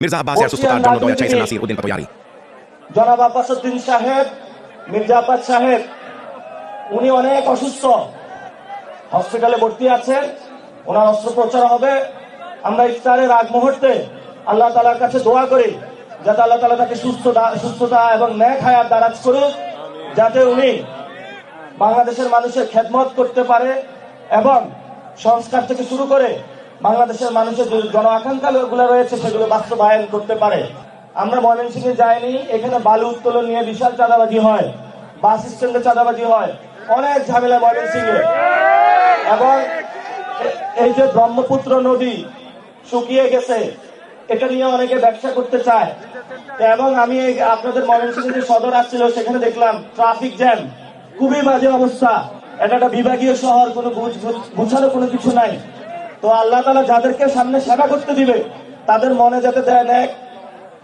মির্জা আব্বাস এর সুস্থতার জন্য দোয়া চাইছেন নাসির উদ্দিন পাটোয়ারি। জনাব আব্বাস উদ্দিন সাহেব, মির্জা আব্বাস সাহেব, উনি অনেক অসুস্থ, হসপিটালে ভর্তি আছেন, ওনার অস্ত্রোপচার হবে। আমরা ইফতারের আগ মুহূর্তে আল্লাহ তাআলার কাছে দোয়া করি যাতে আল্লাহ তাআলা তাকে সুস্থতা এবং নেক হায়াত দারাজ করুক, যাতে উনি বাংলাদেশের মানুষের খেদমত করতে পারে এবং সংস্কার থেকে শুরু করে বাংলাদেশের মানুষের যে জন আকাঙ্ক্ষা গুলো রয়েছে সেগুলো বাস্তবায়ন করতে পারে। আমরা ময়মনসিংহে যাইনি, এখানে বালু উত্তোলন নিয়ে বিশাল চাঁদাবাজি হয়, বাস স্ট্যান্ডে চাঁদাবাজি হয়, অনেক ঝামেলা ময়মনসিংহে। এবং এই যে ব্রহ্মপুত্র নদী শুকিয়ে গেছে, এটা নিয়ে অনেকে ব্যবসা করতে চায়। এবং আমি আপনাদের ময়মনসিংহে যে সদর আসছিল সেখানে দেখলাম ট্রাফিক জ্যাম, খুবই বাজে অবস্থা। এটা একটা বিভাগীয় শহর, কোনো গুছানো কোনো কিছু নাই। তো আল্লাহ তাআলা যাদেরকে সামনে সেবা করতে দিবে তাদের মনে যাতে দেয় নেক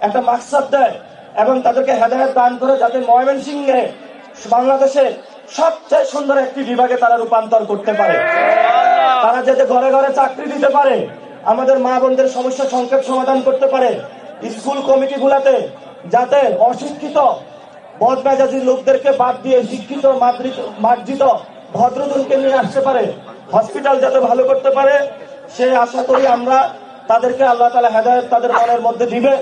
একটা মাকসাদ দেয় এবং তাদেরকে হেদায়েত দান করে যাতে ময়মনসিংহে বাংলাদেশের সবচেয়ে সুন্দর একটি বিভাগে তারা রূপান্তর করতে পারে, তারা যাতে ঘরে ঘরে চাকরি দিতে পারে, আমাদের মা বোনদের সমস্যা সংক্ষেপ সমাধান করতে পারে, স্কুল কমিটি গুলাতে যাতে অশিক্ষিত বদমেজাজি লোকদেরকে বাদ দিয়ে শিক্ষিত মার্জিত ভদ্রজনকে নিয়ে আসতে পারে, হসপিটাল যাতে ভালো করতে পারে, সেই আশা করি আমরা তাদেরকে আল্লাহ তাআলা হেদায়েত তাদের মনের মধ্যে দিবে।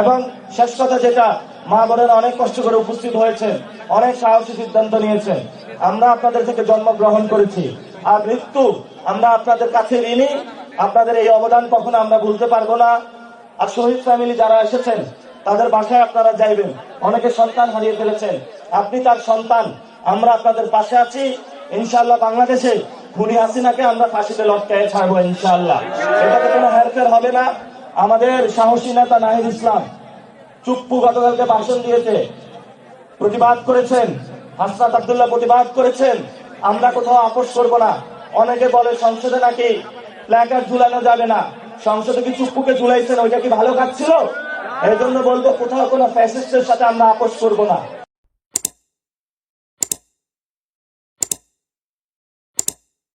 এবং শেষ কথা যেটা, মা বোনেরা অনেক কষ্ট করে উপস্থিত হয়েছে, অনেক সাহসী সিদ্ধান্ত নিয়েছেন। আমরা আপনাদের থেকে জন্মগ্রহণ করেছি, আর মৃত্যু আমরা আপনাদের কাছে ঋণী। আপনাদের এই অবদান কখনো আমরা ভুলতে পারবো না। আর শহীদ ফ্যামিলি যারা এসেছেন তাদের বাসায় আপনারা যাইবেন, অনেকে সন্তান হারিয়ে ফেলেছেন, আপনি তার সন্তান, আমরা আপনাদের পাশে আছি। ইনশাআল্লাহ বাংলাদেশে খুনি হাসিনাকে আমরা ফাঁসিতে লটকায়ে ছাড়বো ইনশাআল্লাহ, এটাতে কোনো হেরফের হবে না। আমাদের সাহসী নেতা নাহিদ ইসলাম চুপ্পু গতকালকে ভাষণ দিয়েছে, প্রতিবাদ করেছেন, হাসনাত আব্দুল্লাহ প্রতিবাদ করেছেন, আমরা কোথাও আপোষ করবো না। অনেকে বলে সংসদে নাকি প্ল্যাকার্ড ঝুলানো যাবে না, সংসদে কি চুপ্পুকে ঝুলাইছেন, ওইটা কি ভালো কাজ ছিল? এই জন্য বলবো কোথাও কোনো ফ্যাসিস্টের সাথে আমরা আপোষ করবো না।